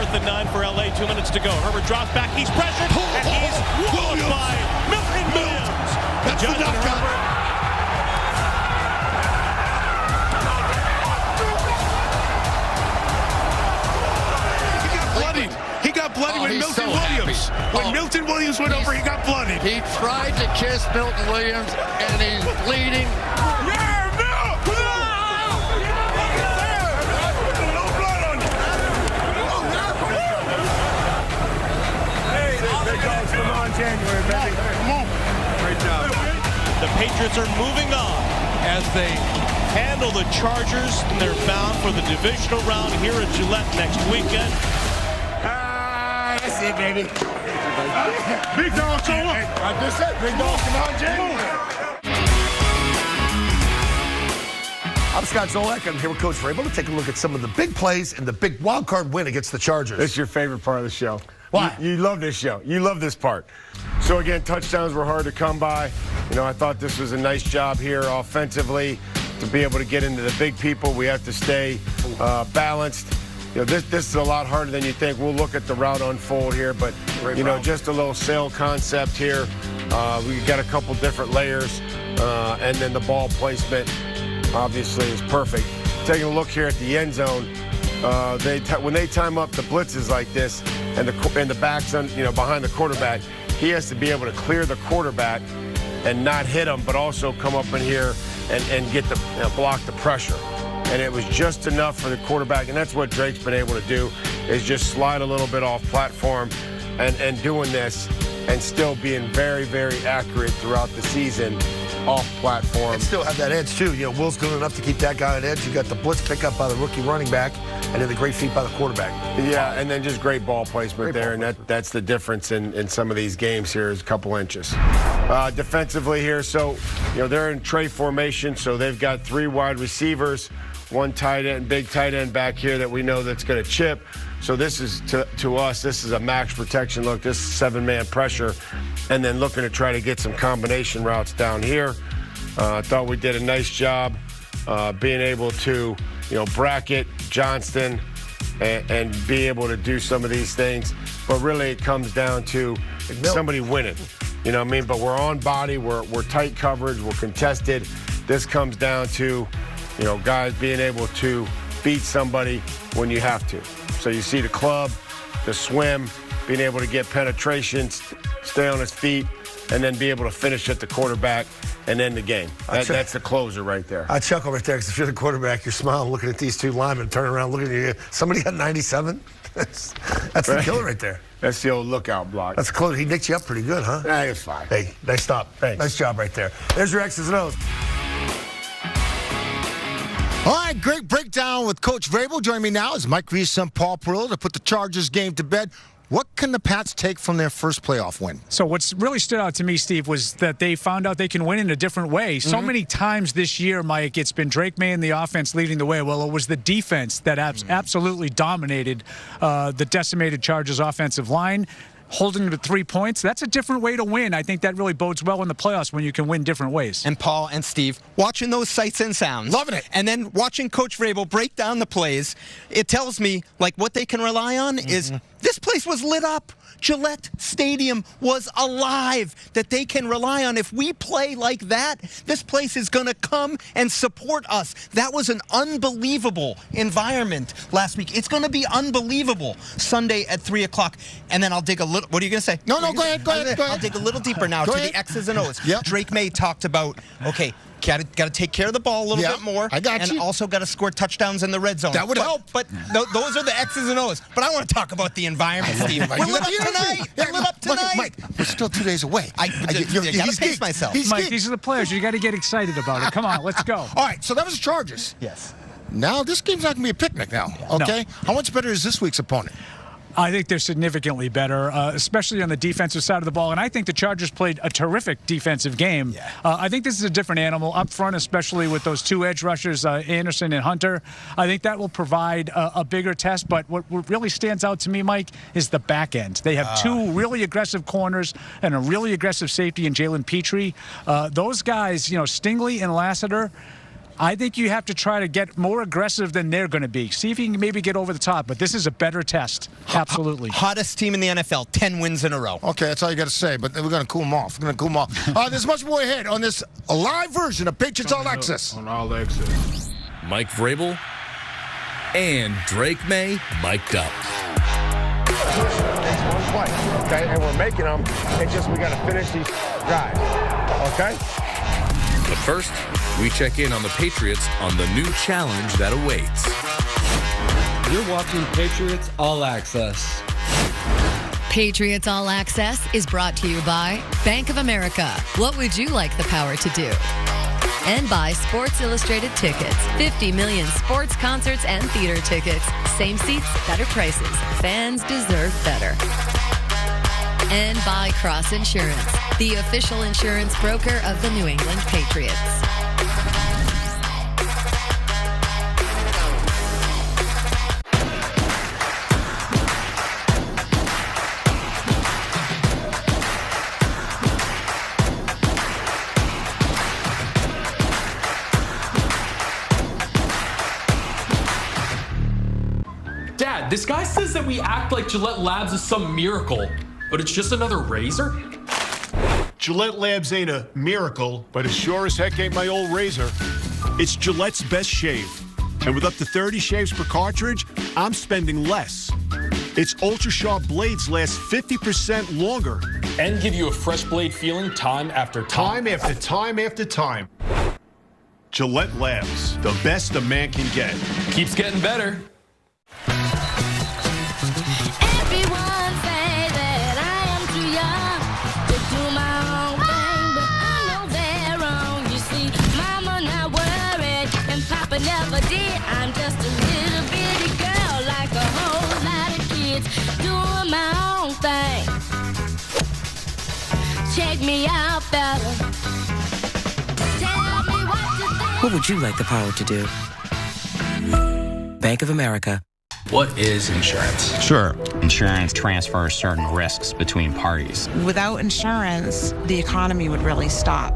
4th and 9 for LA, 2 minutes to go. Herbert drops back, he's pressured, and he's walloped by Milton Williams. That's the knockout. He got bloody when Milton Williams. When Milton Williams went over, he got bloodied. He tried to kiss Milton Williams, and he's bleeding. January, baby. Come on. Great job. The Patriots are moving on as they handle the Chargers. They're bound for the divisional round here at Gillette next weekend. That's it, baby. Big dog, show up. I just said, big dog, come on, January. I'm Scott Zolak. I'm here with Coach Vrabel to take a look at some of the big plays and the big wild card win against the Chargers. It's your favorite part of the show. Why? You love this show. You love this part. So, again, touchdowns were hard to come by. You know, I thought this was a nice job here offensively to be able to get into the big people. We have to stay balanced. You know, this is a lot harder than you think. We'll look at the route unfold here, but, you know, just a little sail concept here. We got a couple different layers, and then the ball placement, obviously, is perfect. Taking a look here at the end zone, when they time up the blitzes like this, and the back's behind the quarterback, he has to be able to clear the quarterback and not hit him, but also come up in here and get the block the pressure. And it was just enough for the quarterback, and that's what Drake's been able to do, is just slide a little bit off platform and doing this and still being very, very accurate throughout the season off platform. And still have that edge, too. You know, Will's good enough to keep that guy on edge. You got the blitz pickup by the rookie running back, and then the great feet by the quarterback. Yeah, and then just great ball placement there, and that's the difference in some of these games here is a couple inches. Defensively here, so, you know, they're in tray formation, so they've got 3 wide receivers, 1 tight end, big tight end back here that we know that's going to chip. So this is, to us, this is a max protection look. This is 7-man pressure, and then looking to try to get some combination routes down here. I thought we did a nice job being able to, you know, bracket Johnston and be able to do some of these things. But really it comes down to somebody winning. You know what I mean? But we're on body, we're tight coverage, we're contested. This comes down to, you know, guys being able to beat somebody when you have to. So you see the club, the swim, being able to get penetration, stay on his feet, and then be able to finish at the quarterback and end the game. That's the closer right there. I chuckle right there because if you're the quarterback, you're smiling looking at these 2 linemen, turning around looking at you. Somebody got 97? That's the killer right there. That's the old lookout block. That's close. He nicked you up pretty good, huh? Nah, it's fine. Hey, nice stop. Thanks. Nice job right there. There's your X's and O's. All right, great breakdown with Coach Vrabel. Joining me now is Mike Reiss and Paul Perillo to put the Chargers game to bed. What can the Pats take from their first playoff win? So what's really stood out to me, Steve, was that they found out they can win in a different way. So many times this year, Mike, it's been Drake May and the offense leading the way. Well, it was the defense that absolutely dominated the decimated Chargers offensive line. Holding them to 3 points, that's a different way to win. I think that really bodes well in the playoffs when you can win different ways. And Paul and Steve, watching those sights and sounds. Loving it. And then watching Coach Vrabel break down the plays, it tells me, like, what they can rely on is this place was lit up. Gillette Stadium was alive, that they can rely on. If we play like that, this place is going to come and support us. That was an unbelievable environment last week. It's going to be unbelievable Sunday at 3 o'clock. And then I'll dig a little. What are you going to say? No, go ahead. I'll dig a little deeper now to the X's and O's. Yep. Drake May talked about, okay, got to take care of the ball a little bit more. I got you. And also got to score touchdowns in the red zone. That would help. But those are the X's and O's. But I want to talk about the environment, Steve. We're lit up tonight. We're lit up tonight. Mike, we're still 2 days away. I got to pace myself. Mike, these are the players. You got to get excited about it. Come on, let's go. All right, so that was the Chargers. Yes. Now this game's not going to be a picnic now, okay? No. How much better is this week's opponent? I think they're significantly better, especially on the defensive side of the ball. And I think the Chargers played a terrific defensive game. Yeah. I think this is a different animal up front, especially with those 2 edge rushers, Anderson and Hunter. I think that will provide a bigger test. But what really stands out to me, Mike, is the back end. They have 2 really aggressive corners and a really aggressive safety in Jalen Petrie. Those guys, you know, Stingley and Lassiter, I think you have to try to get more aggressive than they're going to be. See if you can maybe get over the top. But this is a better test. Absolutely. Hottest team in the NFL, 10 wins in a row. Okay, that's all you got to say, but we're going to cool them off. We're going to cool them off. There's much more ahead on this live version of Patriots All Access. On All Access. Mike Vrabel and Drake May mic'd up. It's one play, okay? And we're making them. It's just we got to finish these drives, okay? But first, we check in on the Patriots on the new challenge that awaits. You're watching Patriots All Access. Patriots All Access is brought to you by Bank of America. What would you like the power to do? And by Sports Illustrated Tickets. 50 million sports, concerts, and theater tickets. Same seats, better prices. Fans deserve better. And by Cross Insurance, the official insurance broker of the New England Patriots. Dad, this guy says that we act like Gillette Labs is some miracle, but it's just another razor? Gillette Labs ain't a miracle, but it sure as heck ain't my old razor. It's Gillette's best shave. And with up to 30 shaves per cartridge, I'm spending less. Its ultra-sharp blades last 50% longer. And give you a fresh blade feeling time after time. Time after time after time. Gillette Labs, the best a man can get. Keeps getting better. Everyone say that I am too young to do my own thing, but I know they're wrong. You see, Mama not worried and Papa never did. I'm just a little bitty girl like a whole lot of kids doing my own thing. Check me out, fella. Tell me what you think. What would you like the power to do? Bank of America. What is insurance? Sure. Insurance transfers certain risks between parties. Without insurance, the economy would really stop.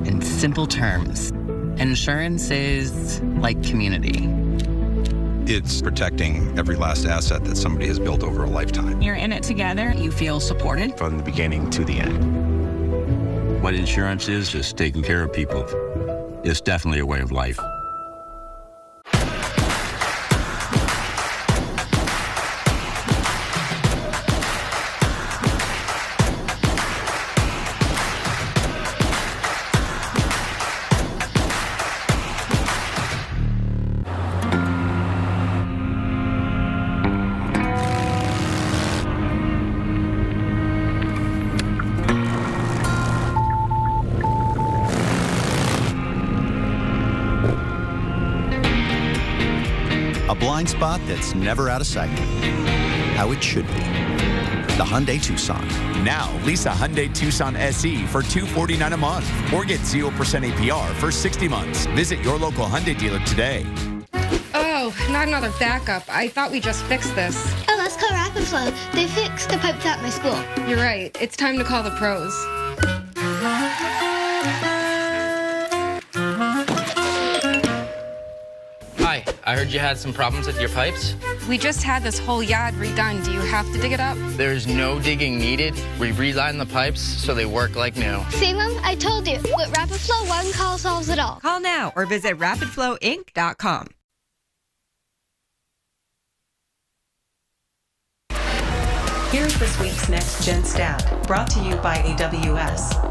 In simple terms, insurance is like community. It's protecting every last asset that somebody has built over a lifetime. You're in it together. You feel supported. From the beginning to the end. What insurance is just taking care of people. It's definitely a way of life. A blind spot that's never out of sight. How it should be. The Hyundai Tucson. Now, lease a Hyundai Tucson SE for $249 a month or get 0% APR for 60 months. Visit your local Hyundai dealer today. Oh, not another backup. I thought we just fixed this. Oh, let's call Rapid Flow. They fixed the pipes at my school. You're right. It's time to call the pros. Hi, I heard you had some problems with your pipes. We just had this whole yard redone. Do you have to dig it up? There's no digging needed. We relined the pipes so they work like new. See, Mom? I told you. With Rapid Flow, one call solves it all. Call now or visit rapidflowinc.com. Here's this week's Next Gen Stat, brought to you by AWS.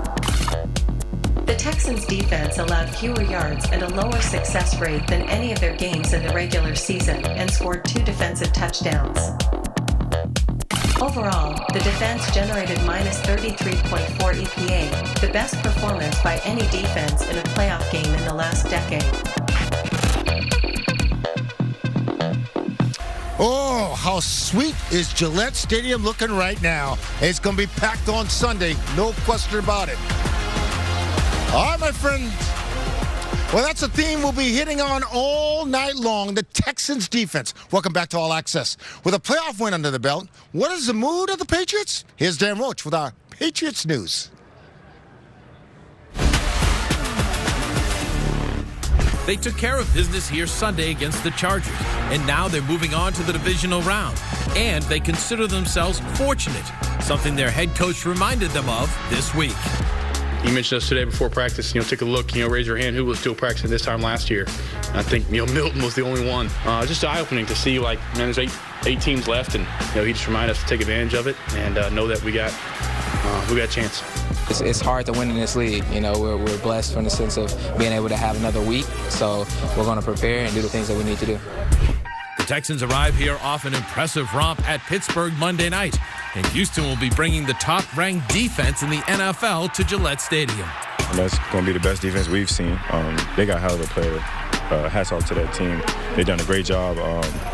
The Texans' defense allowed fewer yards and a lower success rate than any of their games in the regular season and scored 2 defensive touchdowns. Overall, the defense generated minus 33.4 EPA, the best performance by any defense in a playoff game in the last decade. Oh, how sweet is Gillette Stadium looking right now. It's going to be packed on Sunday, no question about it. All right, my friend. Well, that's a theme we'll be hitting on all night long, the Texans defense. Welcome back to All Access. With a playoff win under the belt, what is the mood of the Patriots? Here's Dan Roche with our Patriots news. They took care of business here Sunday against the Chargers, and now they're moving on to the divisional round. And they consider themselves fortunate, something their head coach reminded them of this week. You mentioned us today before practice, take a look, raise your hand, who was still practicing this time last year. I think, Milton was the only one. Just eye-opening to see, there's eight teams left, and, he just reminded us to take advantage of it and know that we got a chance. It's hard to win in this league. We're blessed from the sense of being able to have another week, so we're going to prepare and do the things that we need to do. The Texans arrive here off an impressive romp at Pittsburgh Monday night, and Houston will be bringing the top-ranked defense in the NFL to Gillette Stadium. That's going to be the best defense we've seen. They got a hell of a player. Hats off to that team. They've done a great job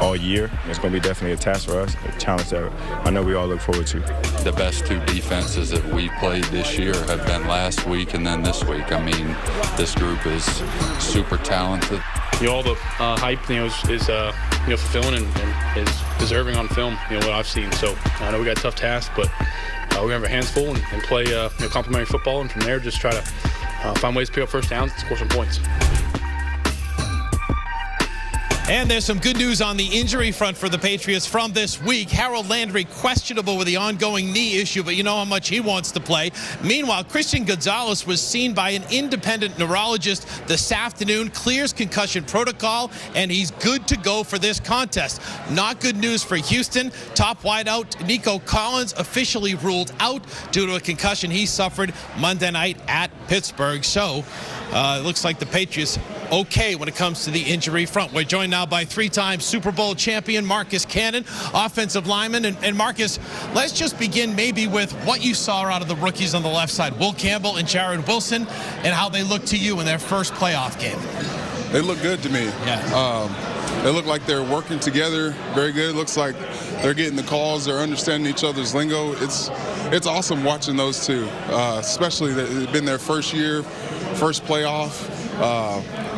all year. It's going to be definitely a task for us, a challenge that I know we all look forward to. The best two defenses that we played this year have been last week and then this week. I mean, this group is super talented. All the hype, is fulfilling and is deserving on film, what I've seen. So I know we got a tough task, but we're going to have our hands full and play complimentary football, and from there just try to find ways to pick up first downs and score some points. And there's some good news on the injury front for the Patriots from this week. Harold Landry questionable with the ongoing knee issue, but you know how much he wants to play. Meanwhile, Christian Gonzalez was seen by an independent neurologist this afternoon, clears concussion protocol, and he's good to go for this contest. Not good news for Houston. Top wideout Nico Collins officially ruled out due to a concussion he suffered Monday night at Pittsburgh. So it looks like the Patriots okay when it comes to the injury front. We're joined now by three-time Super Bowl champion Marcus Cannon, offensive lineman. And Marcus, let's just begin maybe with what you saw out of the rookies on the left side, Will Campbell and Jared Wilson, and how they look to you in their first playoff game. They look good to me. Yeah. They look like they're working together very good. It looks like they're getting the calls. They're understanding each other's lingo. It's awesome watching those two, especially that it's been their first year, first playoff.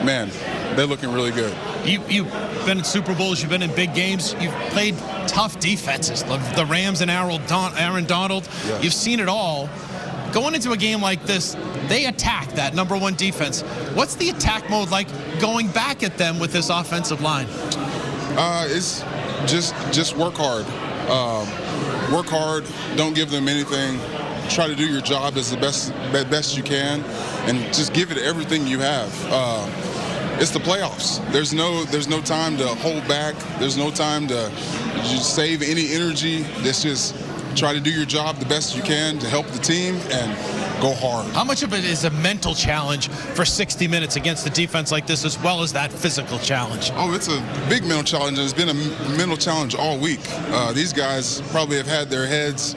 Man, they're looking really good. You've been in Super Bowls. You've been in big games. You've played tough defenses. The Rams and Aaron Donald. Yeah. You've seen it all. Going into a game like this, they attack that number one defense. What's the attack mode like going back at them with this offensive line? It's just work hard. Work hard. Don't give them anything. Try to do your job as the best you can, and just give it everything you have. It's the playoffs. There's no time to hold back. There's no time to just save any energy. It's just try to do your job the best you can to help the team and go hard. How much of it is a mental challenge for 60 minutes against a defense like this, as well as that physical challenge? Oh, it's a big mental challenge, and it's been a mental challenge all week. These guys probably have had their heads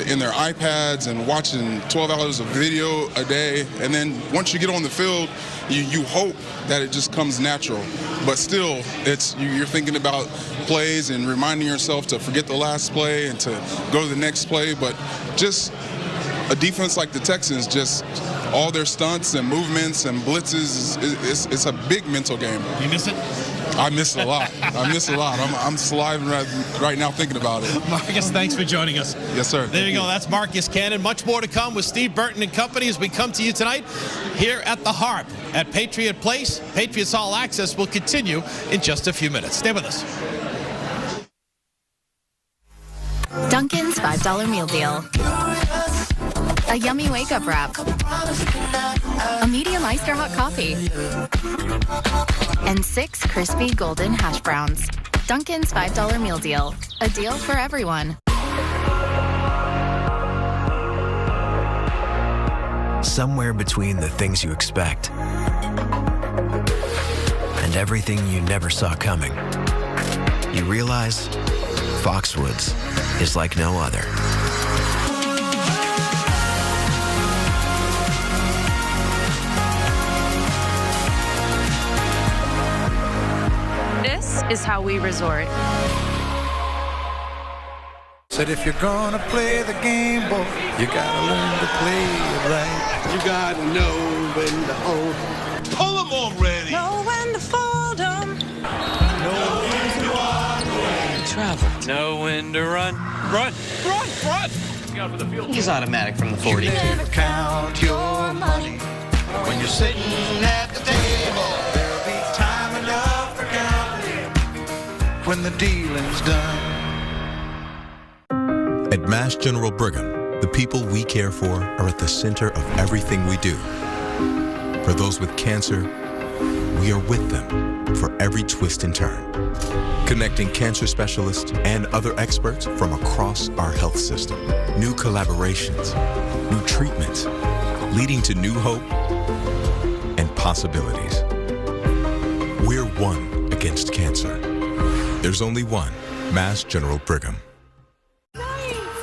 in their iPads and watching 12 hours of video a day, and then once you get on the field, you hope that it just comes natural. But still, you're thinking about plays and reminding yourself to forget the last play and to go to the next play. But just a defense like the Texans, just all their stunts and movements and blitzes, it's a big mental game. You miss it? I miss it a lot. I miss it a lot. I'm saliving right now thinking about it. Marcus, thanks for joining us. Yes, sir. There you go. That's Marcus Cannon. Much more to come with Steve Burton and company as we come to you tonight here at the Harp at Patriot Place. Patriots All Access will continue in just a few minutes. Stay with us. Dunkin's $5 meal deal. A yummy wake-up wrap. A medium iced or hot coffee. And 6 crispy golden hash browns. Dunkin's $5 meal deal. A deal for everyone. Somewhere between the things you expect and everything you never saw coming, you realize Foxwoods is like no other. This is how we resort. Said if you're gonna play the game, boy, you gotta learn to play it right. You gotta know when to hold 'em. Pull 'em already. Know when to fold 'em. Know when to walk away. Travel. Know when to run. Run, run, run! Out for the field. He's automatic from the 40. You never count your money when you're sitting at the table. when the dealing's done. At Mass General Brigham, the people we care for are at the center of everything we do. For those with cancer, we are with them for every twist and turn. Connecting cancer specialists and other experts from across our health system. New collaborations, new treatments, leading to new hope and possibilities. We're one against cancer. There's only one Mass General Brigham.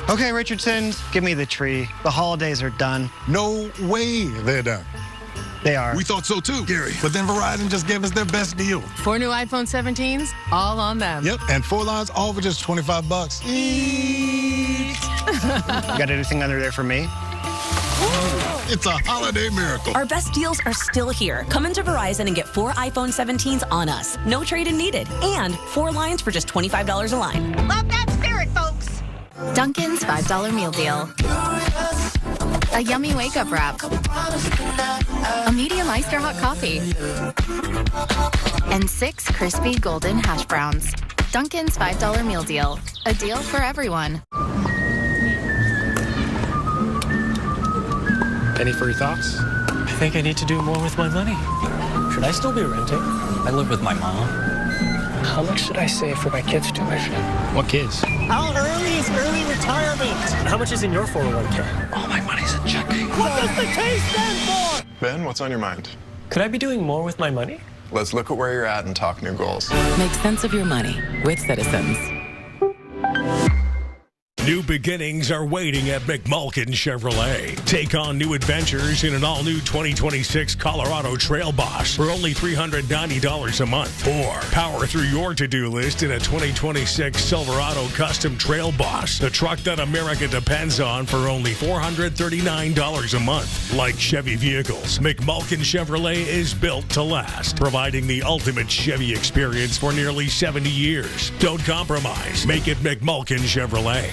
Okay, Richardsons, give me the tree. The holidays are done. No way they're done. They are. We thought so too, Gary. But then Verizon just gave us their best deal. 4 new iPhone 17s, all on them. Yep, and 4 lines, all for just $25. You got anything under there for me? It's a holiday miracle. Our best deals are still here. Come into Verizon and get 4 iPhone 17s on us. No trade-in needed. And 4 lines for just $25 a line. Love that spirit, folks. Dunkin's $5 meal deal. A yummy wake-up wrap. A medium iced or hot coffee. And 6 crispy golden hash browns. Dunkin's $5 meal deal. A deal for everyone. Any further thoughts? I think I need to do more with my money. Should I still be renting? I live with my mom. How much should I save for my kids' tuition? What kids? How early is early retirement? How much is in your 401k? All my money's in checking. What does the K stand for? Ben, what's on your mind? Could I be doing more with my money? Let's look at where you're at and talk new goals. Make sense of your money with Citizens. New beginnings are waiting at McMulkin Chevrolet. Take on new adventures in an all-new 2026 Colorado Trail Boss for only $390 a month. Or power through your to-do list in a 2026 Silverado Custom Trail Boss, the truck that America depends on, for only $439 a month. Like Chevy vehicles, McMulkin Chevrolet is built to last, providing the ultimate Chevy experience for nearly 70 years. Don't compromise. Make it McMulkin Chevrolet.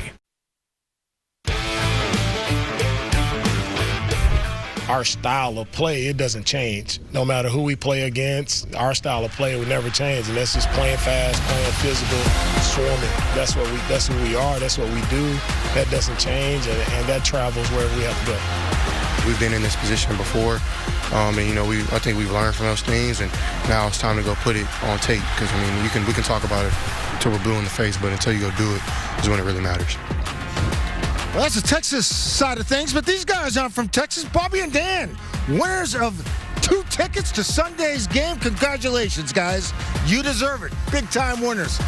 Our style of play, it doesn't change. No matter who we play against, our style of play would never change. And that's just playing fast, playing physical, swarming. That's who we are. That's what we do. That doesn't change, and that travels wherever we have to go. We've been in this position before, and I think we've learned from those things, and now it's time to go put it on tape. Because we can talk about it until we're blue in the face, but until you go do it is when it really matters. Well, that's the Texas side of things, but these guys aren't from Texas. Bobby and Dan, winners of 2 tickets to Sunday's game. Congratulations, guys. You deserve it. Big-time winners.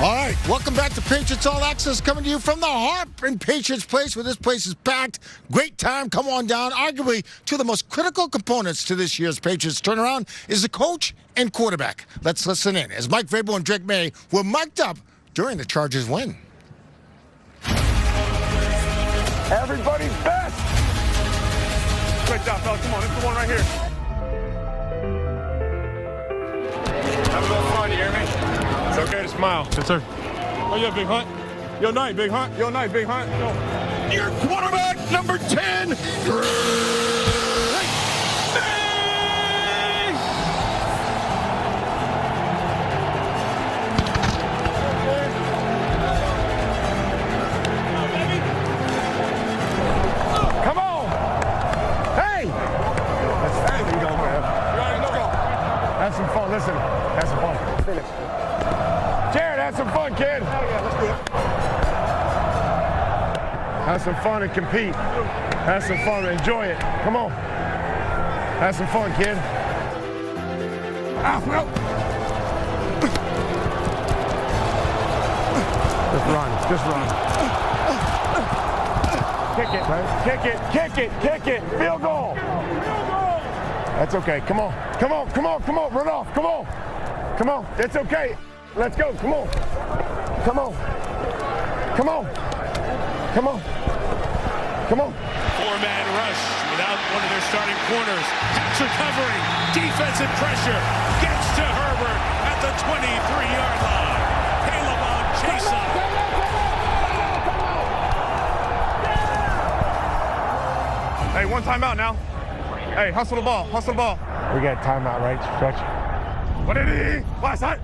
All right, welcome back to Patriots All Access, coming to you from the Harp in Patriots Place, where this place is packed. Great time. Come on down. Arguably, 2 of the most critical components to this year's Patriots turnaround is the coach and quarterback. Let's listen in as Mike Vrabel and Drake May were mic'd up during the Chargers' win. Everybody's best. Great job, fellas. Come on, this is the one right here. Have a little fun, you hear me? It's okay to smile. Yes, sir. Oh, yeah, Big Hunt. Yo, night, Big Hunt. Yo, night, Big Hunt. Yo. Your quarterback, number 10. Have some fun. Listen, have some fun. Finish. Jared, have some fun, kid. Yeah, let's do it. Have some fun and compete. Have some fun and enjoy it. Come on. Have some fun, kid. Ah, no. Just run. Just run. Kick it, man. Kick it. Kick it. Kick it. Field goal. That's okay. Come on. Come on. Come on. Come on. Run off. Come on. Come on. It's okay. Let's go. Come on. Come on. Come on. Come on. Come on. 4-man rush without one of their starting corners. Pass recovering. Defensive pressure. Gets to Herbert at the 23-yard line. Caleb on Jason. Hey, one timeout now. Hey, hustle the ball. Hustle the ball. We got timeout, right? Stretch. What did he? Last time.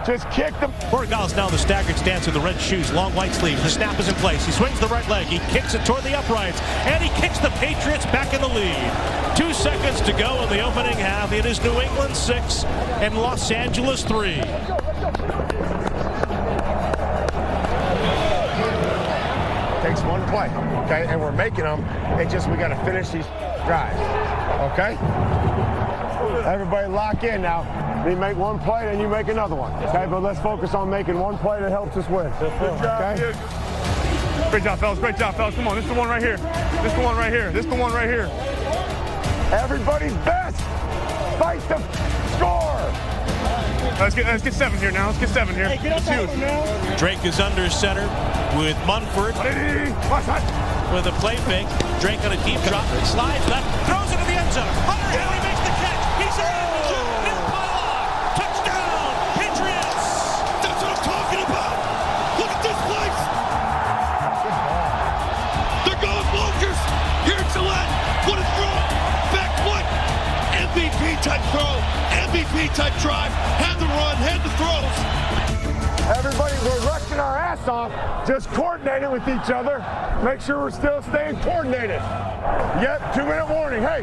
Just kick them. Borregales now in the staggered stance in the red shoes, long white sleeves. The snap is in place. He swings the right leg. He kicks it toward the uprights, and he kicks the Patriots back in the lead. 2 seconds to go in the opening half. It is New England 6 and Los Angeles 3. Takes one play, okay? And we're making them. It's just we got to finish these drives, okay? Everybody lock in now. We make one play, then you make another one, okay? But let's focus on making one play that helps us win, okay? Great job, fellas. Great job, fellas. Come on, this is the one right here. This is the one right here. This is the one right here. Everybody's best. Fight to score. Let's get 7 here now. Let's get 7 here. Hey, it's huge. Drake is under center with Munford with a play fake. Drake on a deep drop, slides left, throws it to the end zone. Hunter Henry makes the catch. He's in. New pylon. Touchdown, Patriots. That's what I'm talking about. Look at this place. They're going bonkers. Here at Gillette. What a throw. Back foot. MVP type throw. MVP type drive. Had the run. Had the throws. Everybody, we're rushing our ass off, just coordinating with each other. Make sure we're still staying coordinated. Yep, 2-minute warning. Hey,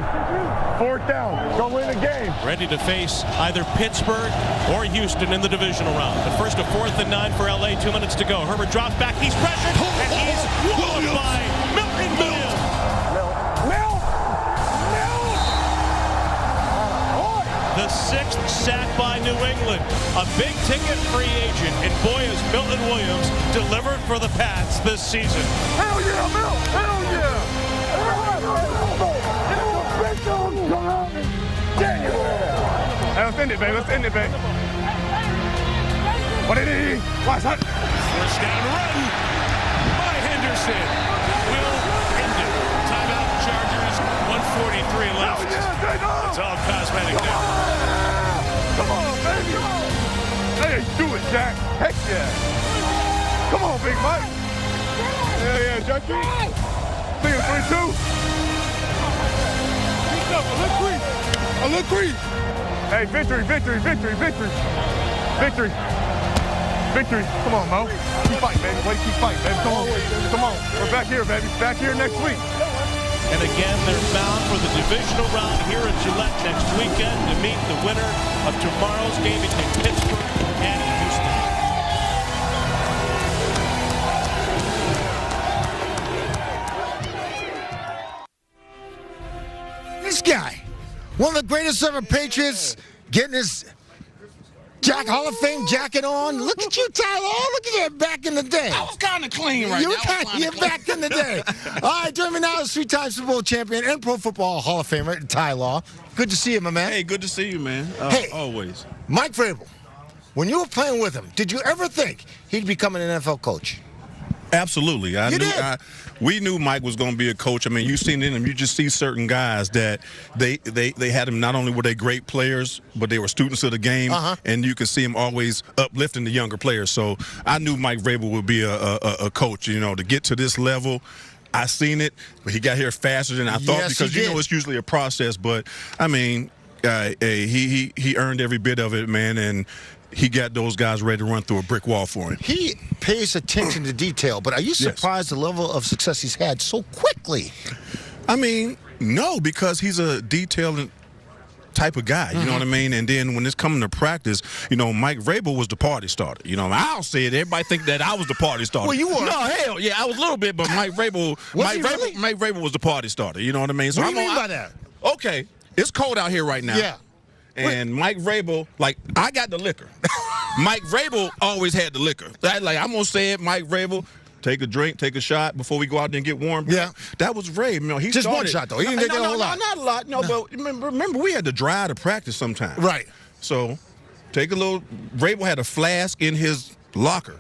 4th down. Go win the game. Ready to face either Pittsburgh or Houston in the divisional round. The first of 4th and 9 for LA. 2 minutes to go. Herbert drops back. He's pressured, and he's walloped by Milton Williams. The 6th sack by New England. A big-ticket free agent, and boy, has Milton Williams delivered for the Pats this season. Hell yeah, Mill! Hell yeah! Hey, let's end it, babe. Let's end it, babe. What did he? Watch that. First down run by Henderson. Will end it. Timeout, Chargers. 1:43 left. It's all cosmetic now. Come on, baby. Hey, do it, Jack. Heck yeah. Come on, Big Mike. Yeah, Jackie. See you, 3-2. A little crease. Hey, victory. Come on, Mo. Keep fighting, baby. Way to keep fighting, baby. Come on. We're back here, baby. Back here next week. And again, they're bound for the divisional round here at Gillette next weekend to meet the winner of tomorrow's game between Pittsburgh and Houston. This guy, one of the greatest ever Patriots, getting his Hall of Fame jacket on. Look at you, Tyler. Look at that back in the day. I was kind of clean right now. You're back in the day. All right, join me now is 3-time Super Bowl champion and Pro Football Hall of Famer, Ty Law. Good to see you, my man. Hey, good to see you, man. Hey, always. Mike Vrabel, when you were playing with him, did you ever think he'd become an NFL coach? Absolutely. We knew Mike was going to be a coach. I mean, you've seen it in him. You just see certain guys that they had him, not only were they great players, but they were students of the game, and you can see him always uplifting the younger players. So I knew Mike Vrabel would be a coach, to get to this level. I seen it, but he got here faster than I thought because, it's usually a process. But, I mean, he earned every bit of it, man, and he got those guys ready to run through a brick wall for him. He pays attention to detail, but are you surprised the level of success he's had so quickly? I mean, no, because he's a detailed type of guy, you know what I mean? And then when it's coming to practice, Mike Vrabel was the party starter. I'll say it. Everybody think that I was the party starter. Well, you were. No, hell, yeah, I was a little bit, but Mike Vrabel was the party starter. You know what I mean? So what do you mean by that? Okay, it's cold out here right now. Yeah. And Mike Vrabel, I got the liquor. Mike Vrabel always had the liquor. I'm going to say it, Mike Vrabel, take a drink, take a shot before we go out there and get warm. Yeah. That was Vrabel. He just started, one shot, though. He didn't get a whole lot. Not a lot. No, but remember, we had to drive to practice sometimes. Right. So take a little. Vrabel had a flask in his locker.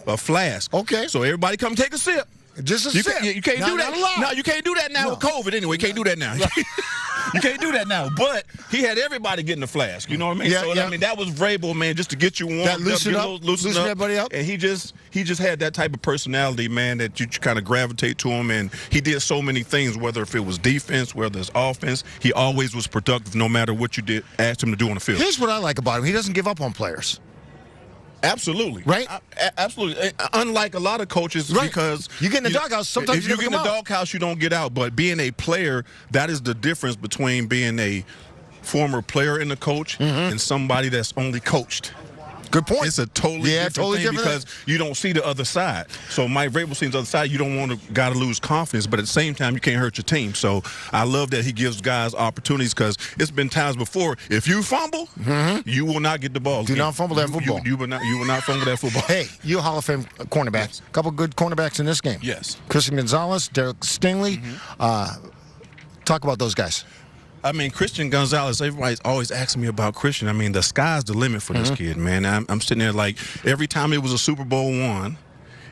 A flask. Okay. So everybody come take a sip. Just a sip. You can't do that. No, you can't do that now with COVID anyway. You can't do that now. You can't do that now. But he had everybody getting a flask. You know what I mean? Yeah, I mean, that was Vrabel, man, just to get you warmed up. Loosen everybody up. And he just had that type of personality, man, that you kind of gravitate to him. And he did so many things, whether if it was defense, whether it's offense. He always was productive no matter what you asked him to do on the field. Here's what I like about him. He doesn't give up on players. Absolutely. Right? Absolutely. Unlike a lot of coaches, because you get in the doghouse, sometimes if you get in the doghouse, you don't get out. But being a player, that is the difference between being a former player and a coach and somebody that's only coached. Good point. It's a totally different thing because you don't see the other side. So Mike Vrabel sees the other side. You don't want a guy to lose confidence, but at the same time, you can't hurt your team. So I love that he gives guys opportunities because it's been times before. If you fumble, you will not get the ball. Do not fumble that football. You will not fumble that football. Hey, you Hall of Fame cornerback. Yes. A couple good cornerbacks in this game. Yes. Christian Gonzalez, Derek Stingley. Talk about those guys. I mean, Christian Gonzalez, everybody's always asking me about Christian. I mean, the sky's the limit for this kid, man. I'm sitting there like every time it was a Super Bowl won,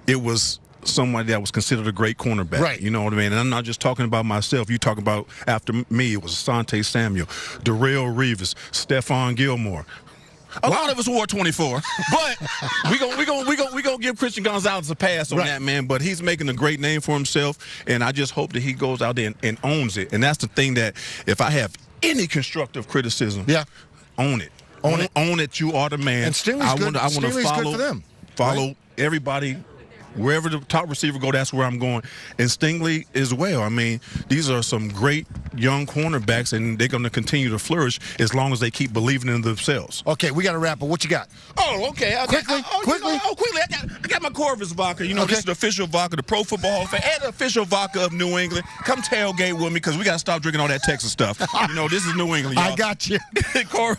it was somebody that was considered a great cornerback. Right. You know what I mean? And I'm not just talking about myself. You talking about after me, it was Asante Samuel, Darrelle Revis, Stephon Gilmore. A lot of us wore 24, but we gonna give Christian Gonzalez a pass on that, man. But he's making a great name for himself, and I just hope that he goes out there and owns it. And that's the thing that if I have any constructive criticism, own it. Own it. You are the man. And Stingley's good. I want to good for them. Follow everybody. Wherever the top receiver go, that's where I'm going. And Stingley as well. I mean, these are some great young cornerbacks, and they're going to continue to flourish as long as they keep believing in themselves. Okay, we got to wrap up. What you got? Oh, okay. Quickly. I got my Corvus vodka. You know, this is the official vodka, the Pro Football Hall of Fame, and the official vodka of New England. Come tailgate with me because we got to stop drinking all that Texas stuff. You know, this is New England, y'all. I got you.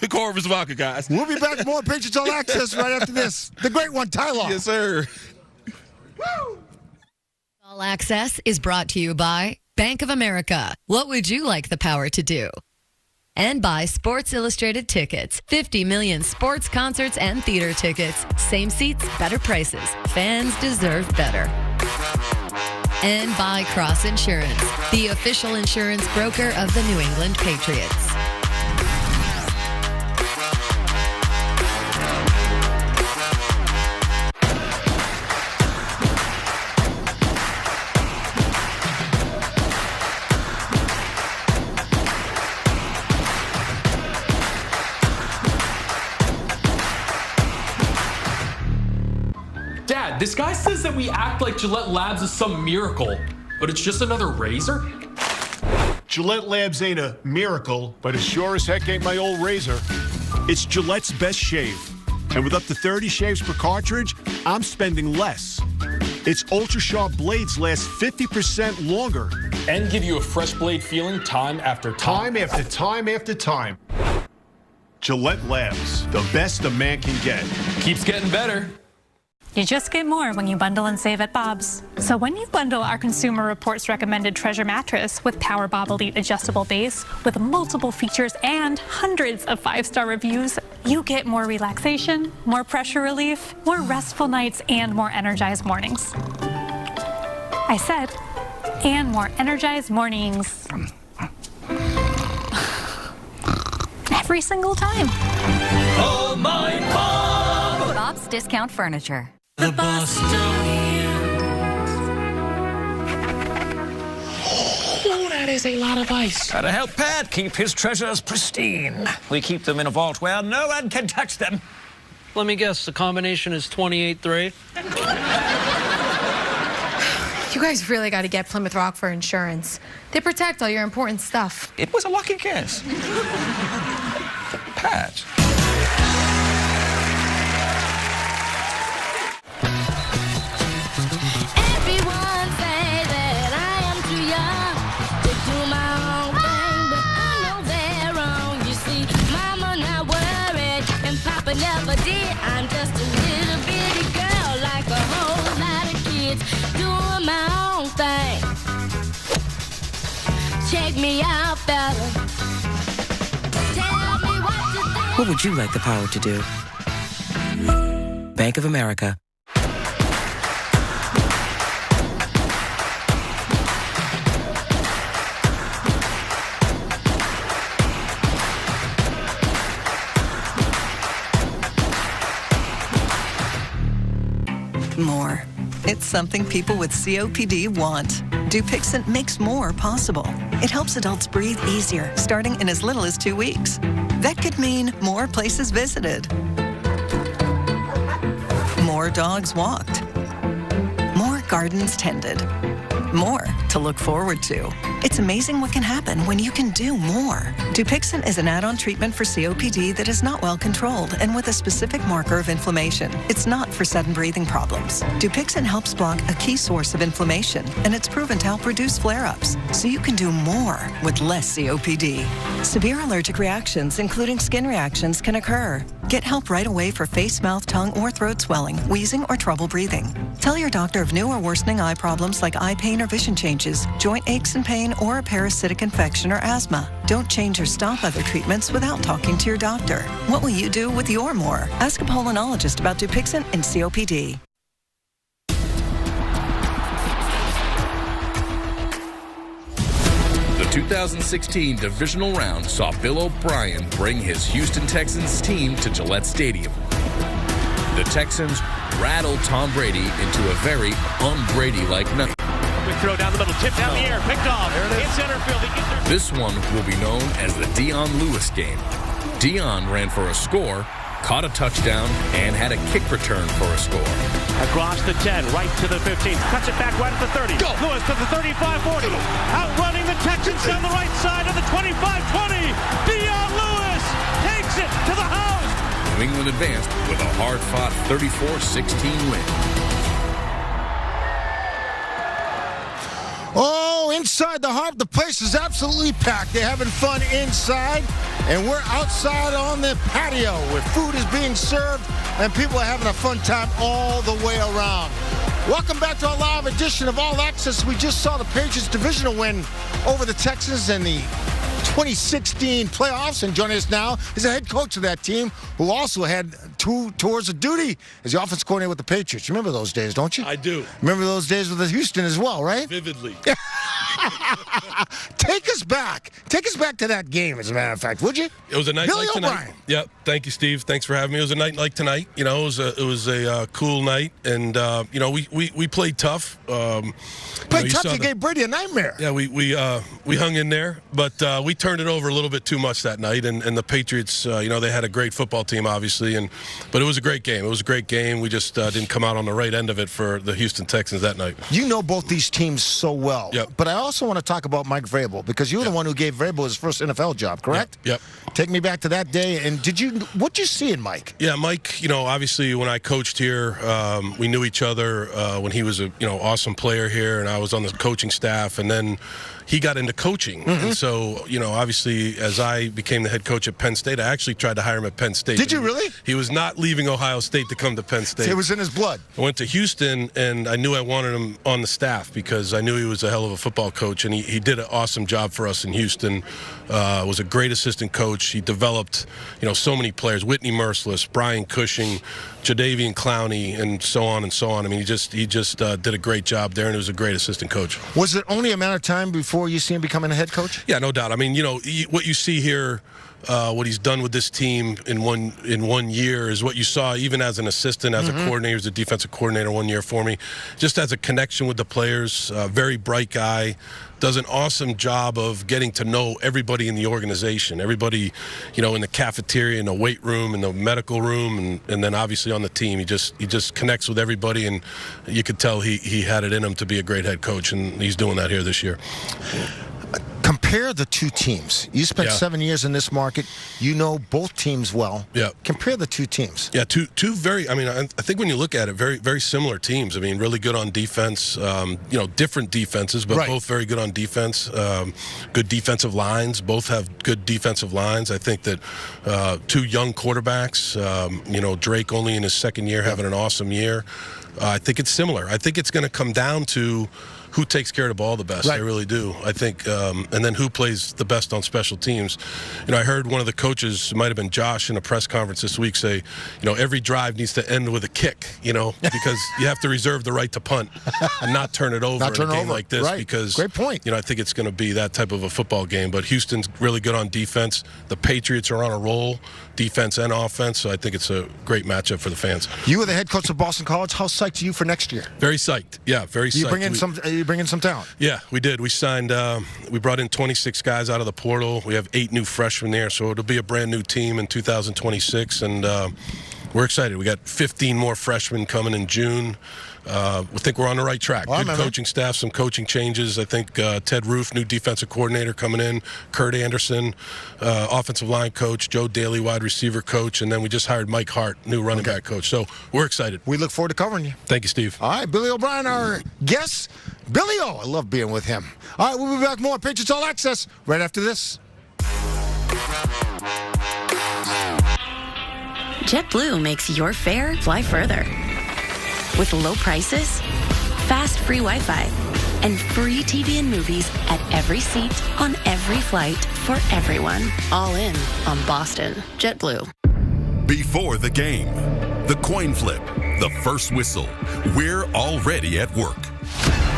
Corvus vodka, guys. We'll be back with more Patriots All Access right after this. The great one, Tyler. Yes, sir. All Access is brought to you by Bank of America. What would you like the power to do? And by Sports Illustrated Tickets. 50 million sports, concerts, and theater tickets. Same seats, better prices. Fans deserve better. And by Cross Insurance, the official insurance broker of the New England Patriots. Dad, this guy says that we act like Gillette Labs is some miracle, but it's just another razor? Gillette Labs ain't a miracle, but it sure as heck ain't my old razor. It's Gillette's best shave. And with up to 30 shaves per cartridge, I'm spending less. Its ultra-sharp blades last 50% longer. And give you a fresh blade feeling time after time. Time after time after time. Gillette Labs, the best a man can get. Keeps getting better. You just get more when you bundle and save at Bob's. So when you bundle our Consumer Reports recommended Treasure mattress with Power Bob Elite adjustable base with multiple features and hundreds of 5-star reviews, you get more relaxation, more pressure relief, more restful nights, and more energized mornings. I said, and more energized mornings. Every single time. Oh my Bob! Bob's Discount Furniture. The Bostonians. Oh, that is a lot of ice. To help Pat keep his treasures pristine, we keep them in a vault where no one can touch them. Let me guess, the combination is 28-3? You guys really got to get Plymouth Rock for insurance. They protect all your important stuff. It was a lucky guess. Pat. Everyone say that I am too young to do my own thing, but I know they're wrong. You see, Mama not worried and Papa never did. I'm just a little bitty girl like a whole lot of kids doing my own thing. Check me out, fella. Tell me what you think. What would you like the power to do? Bank of America. More. It's something people with COPD want. Dupixent makes more possible. It helps adults breathe easier, starting in as little as 2 weeks. That could mean more places visited, more dogs walked, more gardens tended, more to look forward to. It's amazing what can happen when you can do more. Dupixent is an add-on treatment for COPD that is not well controlled and with a specific marker of inflammation. It's not for sudden breathing problems. Dupixent helps block a key source of inflammation, and it's proven to help reduce flare-ups, so you can do more with less COPD. Severe allergic reactions, including skin reactions, can occur. Get help right away for face, mouth, tongue, or throat swelling, wheezing, or trouble breathing. Tell your doctor of new or worsening eye problems like eye pain or vision changes, joint aches and pain, or a parasitic infection or asthma. Don't change or stop other treatments without talking to your doctor. What will you do with your more? Ask a pulmonologist about Dupixent and COPD. The 2016 Divisional Round saw Bill O'Brien bring his Houston Texans team to Gillette Stadium. The Texans rattled Tom Brady into a very un-Brady-like night. Quick throw down the middle, tip down the air, picked off. In center field. This one will be known as the Dion Lewis game. Dion ran for a score, caught a touchdown, and had a kick return for a score. Across the 10, right to the 15, cuts it back right at the 30. Go. Lewis to the 35-40. Outrunning the Texans down the right side of the 25-20. Dion Lewis takes it to the house. New England advanced with a hard-fought 34-16 win. Oh, inside the Harp, the place is absolutely packed. They're having fun inside, and we're outside on the patio where food is being served, and people are having a fun time all the way around. Welcome back to our live edition of All Access. We just saw the Patriots Divisional win over the Texans in the 2016 playoffs, and joining us now is the head coach of that team, who also had 2 tours of duty as the offense coordinator with the Patriots. You remember those days, don't you? I do. Remember those days with Houston as well, right? Vividly. Take us back. Take us back to that game, as a matter of fact, would you? It was a night like tonight. Yep. Thank you, Steve. Thanks for having me. It was a night like tonight. You know, it was a cool night, and you know, we played tough. Played tough. You gave Brady a nightmare. Yeah, we hung in there, but we turned it over a little bit too much that night. And the Patriots, you know, they had a great football team, obviously, but it was a great game. It was a great game. We just didn't come out on the right end of it for the Houston Texans that night. You know both these teams so well. Yep. But I also want to talk about Mike Vrabel, because you were the one who gave Vrabel his first NFL job, correct? Yep. Take me back to that day. And what'd you see in Mike? Yeah, Mike, you know, obviously when I coached here, we knew each other when he was a, you know, awesome player here, and I was on the coaching staff, and then he got into coaching. And so, you know, obviously as I became the head coach at Penn State, I actually tried to hire him at Penn State. Did you really? He was not leaving Ohio State to come to Penn State. It was in his blood. I went to Houston, and I knew I wanted him on the staff because I knew he was a hell of a football coach, and he did an awesome job for us in Houston. Was a great assistant coach. He developed, you know, so many players: Whitney Merciless, Brian Cushing, Jadeveon Clowney, and so on and so on. I mean, he just did a great job there, and he was a great assistant coach. Was it only a matter of time before you see him becoming a head coach? Yeah, no doubt. I mean, you know, what you see here, what he's done with this team in one year is what you saw even as an assistant, as a coordinator, as a defensive coordinator 1 year for me. Just as a connection with the players, very bright guy. Does an awesome job of getting to know everybody in the organization, everybody, you know, in the cafeteria, in the weight room, in the medical room, and then obviously on the team. He just connects with everybody, and you could tell he had it in him to be a great head coach, and he's doing that here this year. Compare the two teams. You spent 7 years in this market. You know both teams well. Yeah. Compare the two teams. Yeah, two very, I mean, I think when you look at it, very, very similar teams. I mean, really good on defense, you know, different defenses, but both very good on defense. Good defensive lines. Both have good defensive lines. I think that 2 young quarterbacks, you know, Drake only in his second year having an awesome year. I think it's similar. I think it's going to come down to who takes care of the ball the best. I really do. I think, and then who plays the best on special teams. You know, I heard one of the coaches, it might have been Josh, in a press conference this week say, you know, every drive needs to end with a kick, you know, because you have to reserve the right to punt and not turn it over in a game like this. Because, great point. You know, I think it's going to be that type of a football game. But Houston's really good on defense. The Patriots are on a roll, defense and offense, so I think it's a great matchup for the fans. You were the head coach of Boston College. How psyched are you for next year? Very psyched. Yeah, very psyched. You bring in some talent. Yeah, we did. We signed, we brought in 26 guys out of the portal. We have 8 new freshmen there, so it'll be a brand new team in 2026. And, We're excited. We got 15 more freshmen coming in June. We think we're on the right track. Good coaching staff, some coaching changes. I think Ted Roof, new defensive coordinator coming in, Kurt Anderson, offensive line coach, Joe Daly, wide receiver coach, and then we just hired Mike Hart, new running back coach. So we're excited. We look forward to covering you. Thank you, Steve. All right, Billy O'Brien, our guest. Billy O, I love being with him. All right, we'll be back more Patriots All Access right after this. JetBlue makes your fare fly further. With low prices, fast free Wi-Fi, and free TV and movies at every seat on every flight for everyone. All in on Boston. JetBlue. Before the game, the coin flip, the first whistle, we're already at work.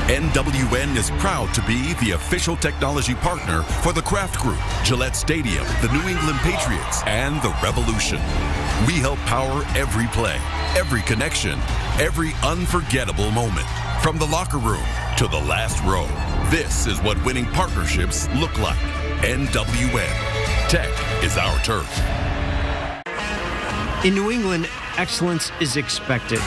NWN is proud to be the official technology partner for the Kraft Group, Gillette Stadium, the New England Patriots, and the Revolution. We help power every play, every connection, every unforgettable moment, from the locker room to the last row. This is what winning partnerships look like. NWN. Tech is our turf. In New England, excellence is expected.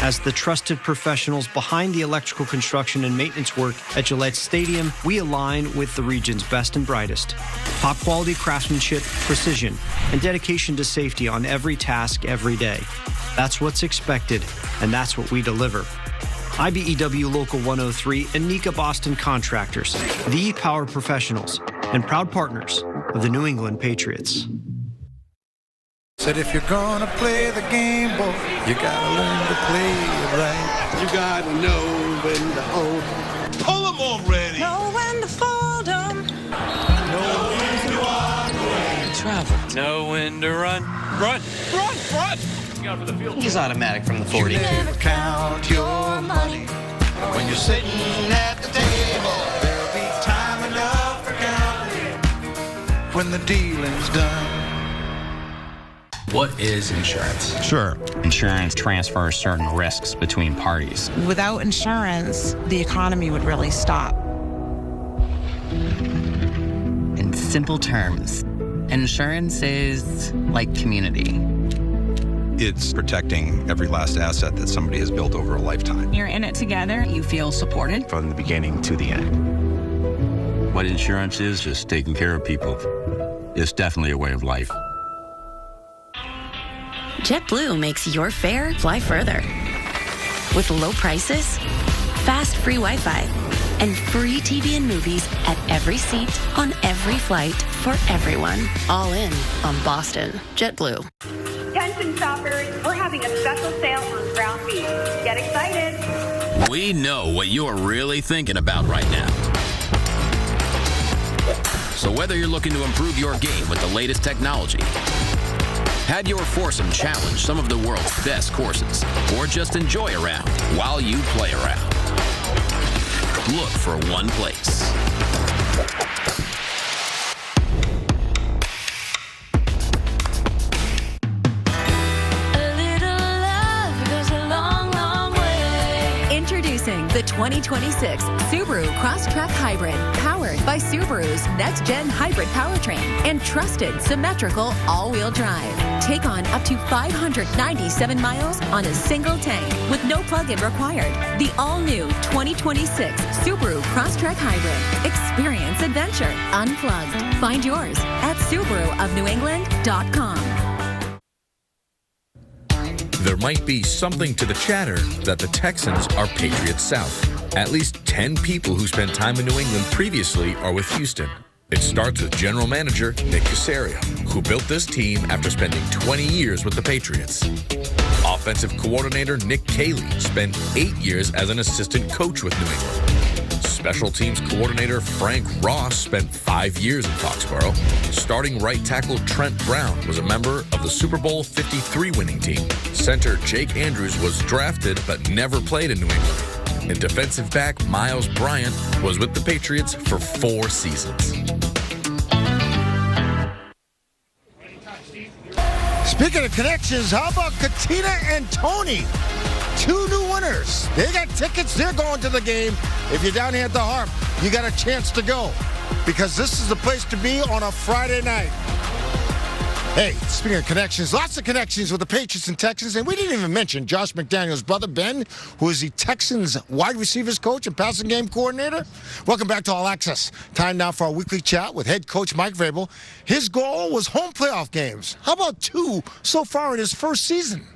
As the trusted professionals behind the electrical construction and maintenance work at Gillette Stadium, we align with the region's best and brightest. Top quality craftsmanship, precision, and dedication to safety on every task, every day. That's what's expected, and that's what we deliver. IBEW Local 103 and Nika Boston Contractors, the power professionals and proud partners of the New England Patriots. Said if you're gonna play the game, boy, you gotta learn to play it right. You gotta know when to hold 'em. Pull 'em already. Know when to fold 'em. Know when to walk away. Travel. Know when to run. Run, run, run. For the field. He's automatic from the 40. You never count your money when you're sitting at the table. There'll be time enough for counting when the dealing's done. What is insurance? Sure. Insurance transfers certain risks between parties. Without insurance, the economy would really stop. In simple terms, insurance is like community. It's protecting every last asset that somebody has built over a lifetime. You're in it together. You feel supported. From the beginning to the end. What insurance is just taking care of people. It's definitely a way of life. JetBlue makes your fare fly further. With low prices, fast free Wi-Fi, and free TV and movies at every seat on every flight for everyone. All in on Boston. JetBlue. Attention shoppers, we're having a special sale on ground beef. Get excited. We know what you're really thinking about right now. So whether you're looking to improve your game with the latest technology, have your foursome challenge some of the world's best courses, or just enjoy a round while you play around, look for one place. Introducing the 2026 Subaru Crosstrek Hybrid, powered by Subaru's next-gen hybrid powertrain and trusted symmetrical all-wheel drive. Take on up to 597 miles on a single tank with no plug-in required. The all-new 2026 Subaru Crosstrek Hybrid. Experience adventure unplugged. Find yours at SubaruofNewEngland.com. There might be something to the chatter that the Texans are Patriots South. At least 10 people who spent time in New England previously are with Houston. It starts with general manager Nick Caserio, who built this team after spending 20 years with the Patriots. Offensive coordinator Nick Caley spent 8 years as an assistant coach with New England. Special teams coordinator Frank Roche spent 5 years in Foxborough. Starting right tackle Trent Brown was a member of the Super Bowl 53 winning team. Center Jake Andrews was drafted but never played in New England. And defensive back Miles Bryant was with the Patriots for 4 seasons. Speaking of connections, how about Katina and Tony? 2 new winners. They got tickets. They're going to the game. If you're down here at the Harp, you got a chance to go, because this is the place to be on a Friday night. Hey, speaking of connections, lots of connections with the Patriots and Texans, and we didn't even mention Josh McDaniels' brother, Ben, who is the Texans wide receivers coach and passing game coordinator. Welcome back to All Access. Time now for our weekly chat with head coach Mike Vrabel. His goal was home playoff games. How about 2 so far in his first season?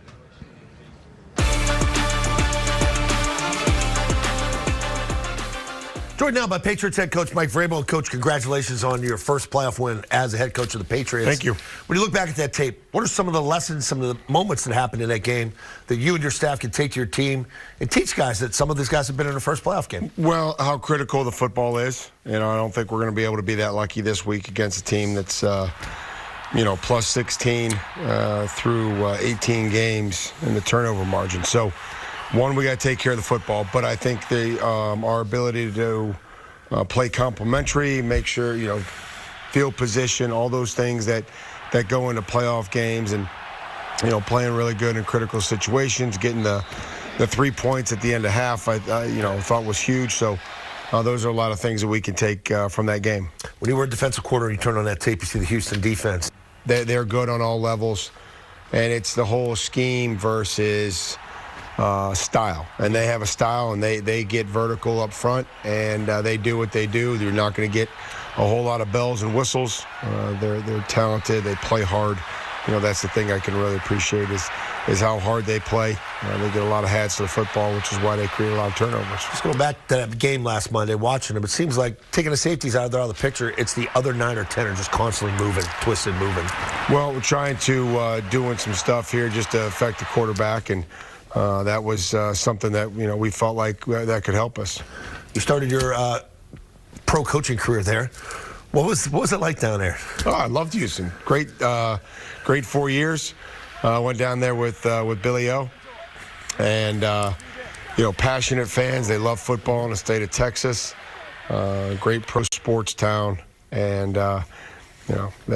Joined now by Patriots head coach Mike Vrabel. Coach, congratulations on your first playoff win as a head coach of the Patriots. Thank you. When you look back at that tape, what are some of the lessons, some of the moments that happened in that game that you and your staff can take to your team and teach guys that some of these guys have been in their first playoff game? Well, how critical the football is. I don't think we're going to be able to be that lucky this week against a team that's, plus 16 through 18 games in the turnover margin. So, one, we got to take care of the football, but I think our ability to play complementary, make sure, field position, all those things that go into playoff games, and playing really good in critical situations, getting the 3 points at the end of half, I thought was huge. So those are a lot of things that we can take from that game. When you were a defensive coordinator, you turn on that tape, you see the Houston defense. They're good on all levels, and it's the whole scheme versus style, and they have a style, and they get vertical up front, and they do what they do. You're not going to get a whole lot of bells and whistles. They're talented. They play hard. That's the thing I can really appreciate is how hard they play. They get a lot of hats to the football, which is why they create a lot of turnovers. Just going back to that game last Monday, watching them, it seems like taking the safeties out of the picture, it's the other 9 or 10 are just constantly moving, twisted, moving. Well, we're trying to doing some stuff here just to affect the quarterback, and that was something that we felt like that could help us. You started your pro coaching career there. What was it like down there? Oh, I loved Houston. Great 4 years. Went down there with Billy O, and passionate fans. They love football in the state of Texas. Great pro sports town, and I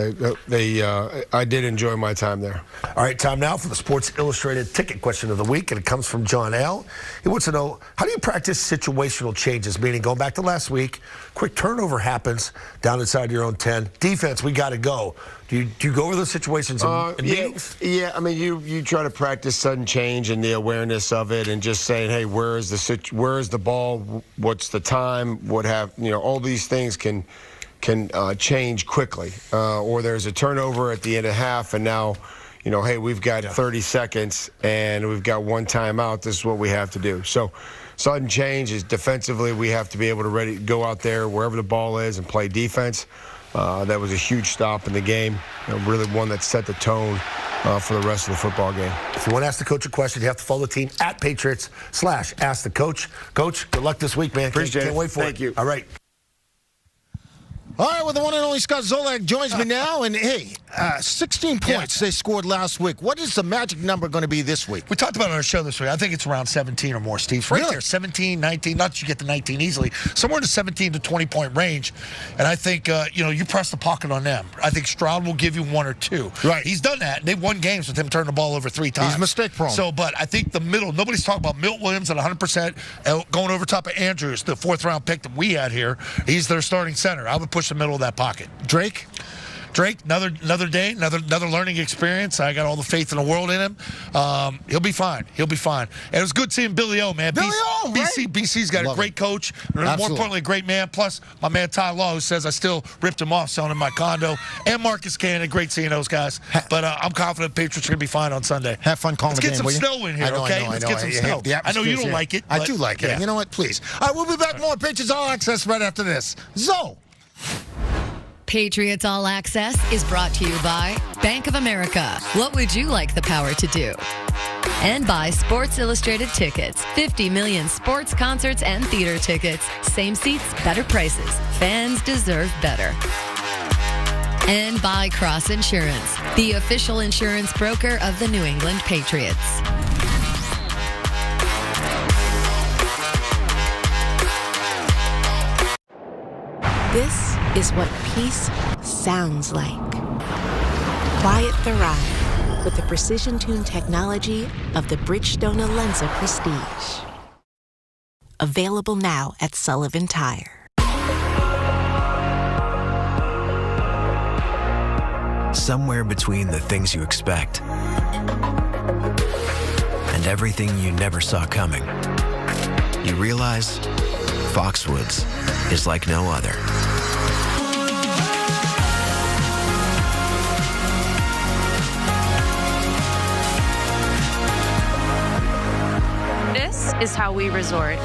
did enjoy my time there. All right, time now for the Sports Illustrated ticket question of the week, and it comes from John L. He wants to know, how do you practice situational changes? Meaning, going back to last week, quick turnover happens down inside your own 10. Defense, we got to go. Do you go over those situations in meetings? Yeah, I mean, you try to practice sudden change and the awareness of it, and just saying, hey, where is the ball? What's the time? All these things can change quickly, or there's a turnover at the end of half, and now, hey, we've got 30 seconds and we've got 1 timeout. This is what we have to do. So sudden change is defensively. We have to be able to go out there wherever the ball is and play defense. That was a huge stop in the game, really one that set the tone for the rest of the football game. If you want to ask the coach a question, you have to follow the team at Patriots/Ask the Coach. Coach, good luck this week, man. Can't wait for it. Thank you. All right. All right, well, the one and only Scott Zolak joins me now. And, hey, 16 points they scored last week. What is the magic number going to be this week? We talked about it on our show this week. I think it's around 17 or more, Steve. Right there, 17, 19. Not that you get the 19 easily. Somewhere in the 17 to 20-point range. And I think, you press the pocket on them. I think Stroud will give you 1 or 2. Right. He's done that. They've won games with him turning the ball over 3 times. He's mistake-prone. So, but I think the middle, nobody's talking about Milt Williams at 100%, going over top of Andrews, the 4th-round pick that we had here. He's their starting center. I would push the middle of that pocket. Drake, another day, another learning experience. I got all the faith in the world in him. He'll be fine. And it was good seeing Billy O, man. BC's got a great coach. More importantly, a great man. Plus, my man Ty Law, who says I still ripped him off selling him my condo. And Marcus Cannon. Great seeing those guys. But I'm confident Patriots are going to be fine on Sunday. Have fun calling the game, Let's get some snow in here, okay? Let's get some snow. I know you don't like it. I do like it. You know what? Please. All right, we'll be back more Patriots All Access right after this. Patriots All Access is brought to you by Bank of America. What would you like the power to do? And by Sports Illustrated Tickets. 50 million sports, concerts, and theater tickets. Same seats, better prices. Fans deserve better. And by Cross Insurance, the official insurance broker of the New England Patriots. This is what peace sounds like. Quiet the ride with the precision-tuned technology of the Bridgestone Alenza Prestige. Available now at Sullivan Tire. somewhere between the things you expect and everything you never saw coming, you realize Foxwoods is like no other. This is how we resort.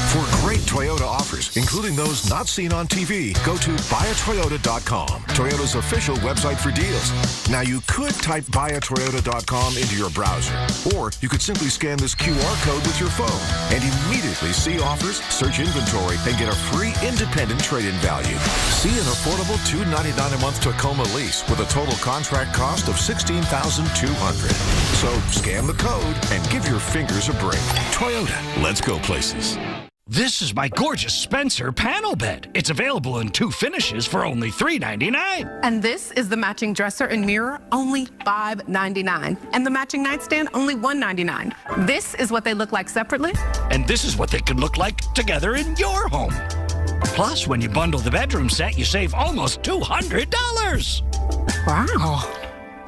For great Toyota offers, including those not seen on TV, go to buyatoyota.com, Toyota's official website for deals. Now, you could type buyatoyota.com into your browser, or you could simply scan this QR code with your phone and immediately see offers, search inventory, and get a free independent trade-in value. See an affordable $299 a month Tacoma lease with a total contract cost of $16,200. So scan the code and give your fingers a break. Toyota, let's go places. This is my gorgeous Spencer panel bed. It's available in 2 finishes for only $3.99. And this is the matching dresser and mirror, only $5.99. And the matching nightstand, only $1.99. This is what they look like separately. And this is what they could look like together in your home. Plus, when you bundle the bedroom set, you save almost $200. Wow.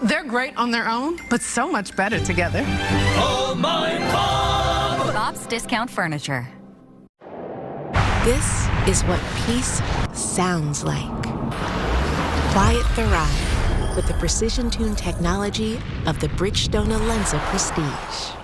They're great on their own, but so much better together. Oh, my Bob! Bob's Discount Furniture. This is what peace sounds like. Quiet the ride with the precision-tuned technology of the Bridgestone Alenza Prestige.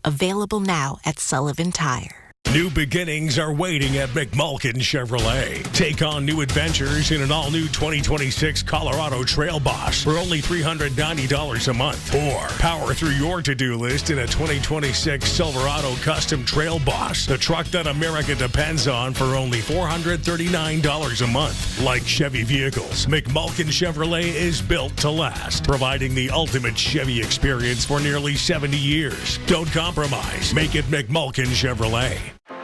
Available now at Sullivan Tire. New beginnings are waiting at McMulkin Chevrolet. Take on new adventures in an all-new 2026 Colorado Trail Boss for only $390 a month. Or power through your to-do list in a 2026 Silverado Custom Trail Boss, the truck that America depends on, for only $439 a month. Like Chevy vehicles, McMulkin Chevrolet is built to last, providing the ultimate Chevy experience for nearly 70 years. Don't compromise. Make it McMulkin Chevrolet.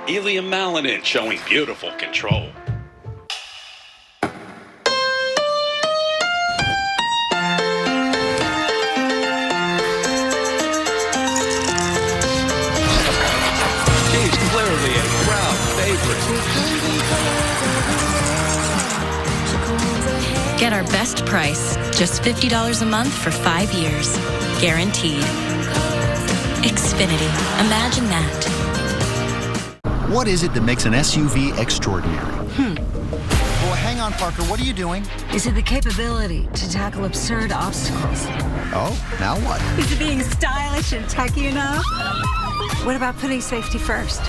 Helium Malinin showing beautiful control. She's clearly a crowd favorite. Get our best price, just $50 a month for 5 years. Guaranteed. Xfinity. Imagine that. What is it that makes an SUV extraordinary? Well, hang on, Parker. What are you doing? Is it the capability to tackle absurd obstacles? Oh, now what? Is it being stylish and techy enough? What about putting safety first?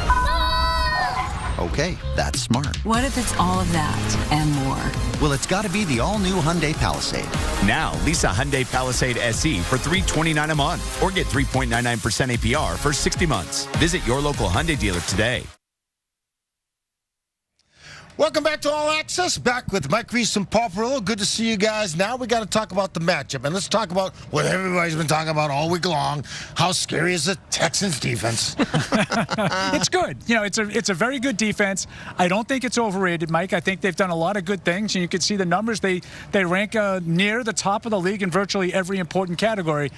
Okay, that's smart. What if it's all of that and more? Well, it's got to be the all-new Hyundai Palisade. Now, lease a Hyundai Palisade SE for $329 a month or get 3.99% APR for 60 months. Visit your local Hyundai dealer today. Welcome back to All Access. Back with Mike Reiss and Paul Perillo. Good to see you guys. Now we got to talk about the matchup. And let's talk about what everybody's been talking about all week long. How scary is the Texans defense? It's good. You know, it's a very good defense. I don't think it's overrated, Mike. I think they've done a lot of good things. And you can see the numbers. They rank near the top of the league in virtually every important category.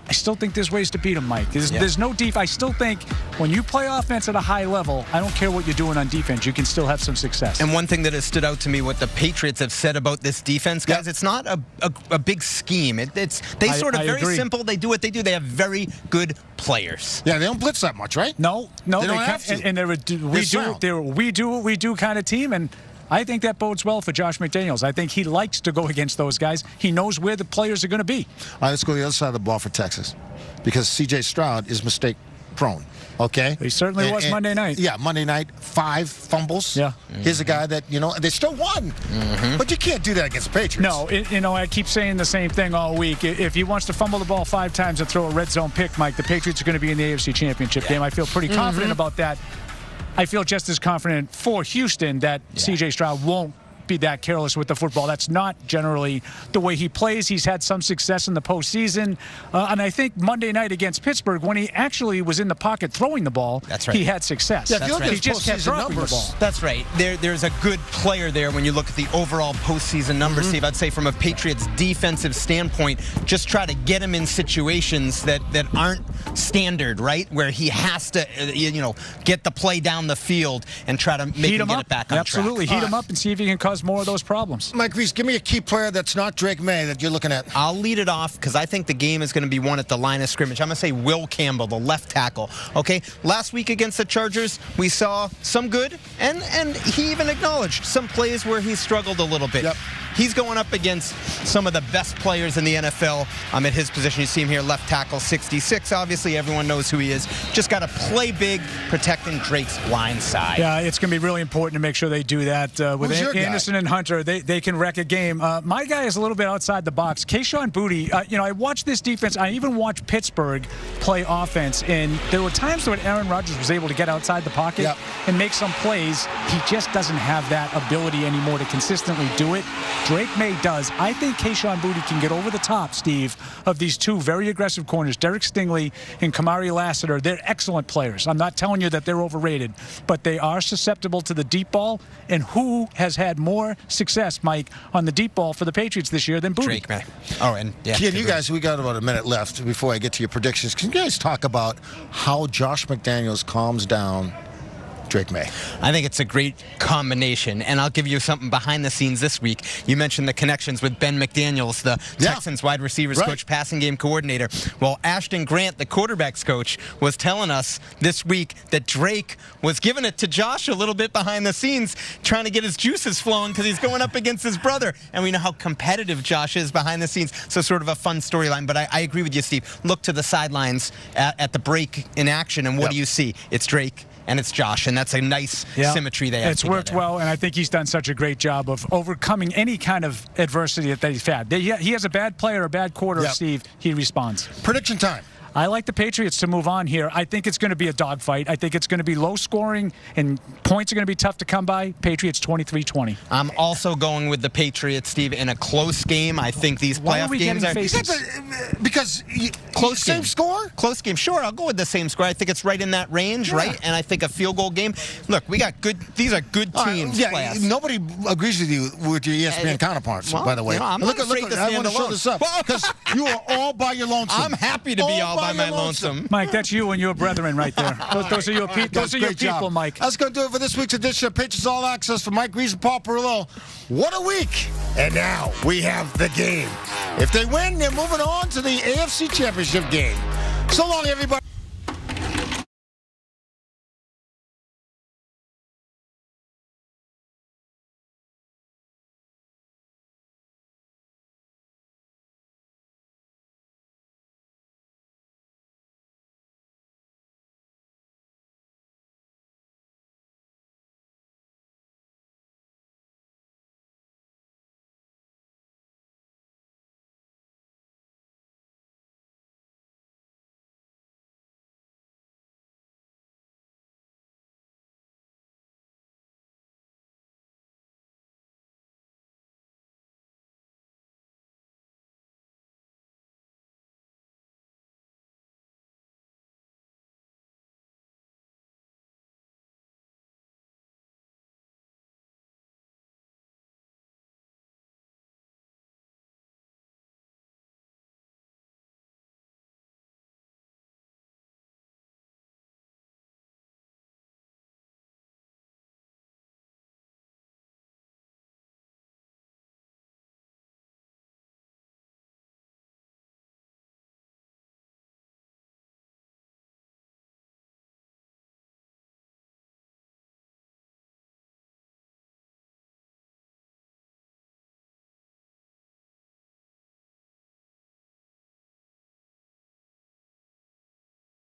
I still think there's ways to beat them, Mike. There's no defense. I still think when you play offense at a high level, I don't care what you're doing on defense, you can still have some success. And one thing that has stood out to me, what the Patriots have said about this defense, guys, it's not a big scheme. They sort of very agree. Simple. They do what they do. They have very good players. Yeah, they don't blitz that much, right? No, they don't have to. And they're we do what we do kind of team, and I think that bodes well for Josh McDaniels. I think he likes to go against those guys. He knows where the players are going to be. All right, let's go to the other side of the ball for Texas, because C.J. Stroud is mistake-prone. Okay? He certainly was Monday night. Yeah, Monday night, 5 fumbles. Yeah. Here's a guy that, they still won. But you can't do that against the Patriots. No, I keep saying the same thing all week. If he wants to fumble the ball 5 times and throw a red zone pick, Mike, the Patriots are going to be in the AFC Championship game. I feel pretty confident about that. I feel just as confident for Houston that C.J. Stroud won't be that careless with the football. That's not generally the way he plays. He's had some success in the postseason. And I think Monday night against Pittsburgh, when he actually was in the pocket throwing the ball, he had success. Yeah, right. He just kept dropping the ball. That's right. There's a good player there when you look at the overall postseason numbers, Steve. I'd say from a Patriots defensive standpoint, just try to get him in situations that aren't standard, right? Where he has to, get the play down the field and try to make him get it back on track. Absolutely. Heat him up and see if he can cause cause more of those problems. Mike Reiss, give me a key player that's not Drake May that you're looking at. I'll lead it off because I think the game is going to be won at the line of scrimmage. I'm going to say Will Campbell, the left tackle. Okay, last week against the Chargers, we saw some good, and he even acknowledged some plays where he struggled a little bit. Yep. He's going up against some of the best players in the NFL. At his position. You see him here, left tackle, 66. Obviously, everyone knows who he is. Just got to play big, protecting Drake's blind side. Yeah, it's going to be really important to make sure they do that. With Anderson and Hunter, they can wreck a game. My guy is a little bit outside the box. Kayshon Boutte, I watched this defense. I even watched Pittsburgh play offense, and there were times when Aaron Rodgers was able to get outside the pocket and make some plays. He just doesn't have that ability anymore to consistently do it. Drake May does. I think Kayshon Boutte can get over the top, Steve, of these two very aggressive corners, Derek Stingley and Kamari Lassiter. They're excellent players. I'm not telling you that they're overrated, but they are susceptible to the deep ball. And who has had more success, Mike, on the deep ball for the Patriots this year than Boutte? Drake May. Oh, and yeah. Kid, you guys, we got about a minute left before I get to your predictions. Can you guys talk about how Josh McDaniels calms down Drake May? I think it's a great combination, and I'll give you something behind the scenes this week. You mentioned the connections with Ben McDaniels, the Texans wide receivers coach, passing game coordinator. Well, Ashton Grant, the quarterbacks coach, was telling us this week that Drake was giving it to Josh a little bit behind the scenes, trying to get his juices flowing because he's going up against his brother. And we know how competitive Josh is behind the scenes, so sort of a fun storyline. But I agree with you, Steve. Look to the sidelines at the break in action, and what do you see? It's Drake and it's Josh, and that's a nice symmetry they have. It's worked well, and I think he's done such a great job of overcoming any kind of adversity that he's had. He has a bad player, a bad quarter, Steve, he responds. Prediction time. I like the Patriots to move on here. I think it's going to be a dogfight. I think it's going to be low scoring, and points are going to be tough to come by. Patriots 23-20. I'm also going with the Patriots, Steve, in a close game. I think these playoff games are because close same game. Score? Close game. Sure, I'll go with the same score. I think it's right in that range, right? And I think a field goal game. Look, we got good. These are good teams. Nobody agrees with you with your ESPN counterparts, by the way. I'm not afraid to stand alone. I want to show this up because you are all by your lonesome. I'm happy to be all by my lonesome. Mike, that's you and your brethren right there. Those are your people, Mike. That's going to do it for this week's edition of Patriots All Access for Mike Reiss and Paul Perillo. What a week! And now we have the game. If they win, they're moving on to the AFC Championship game. So long, everybody.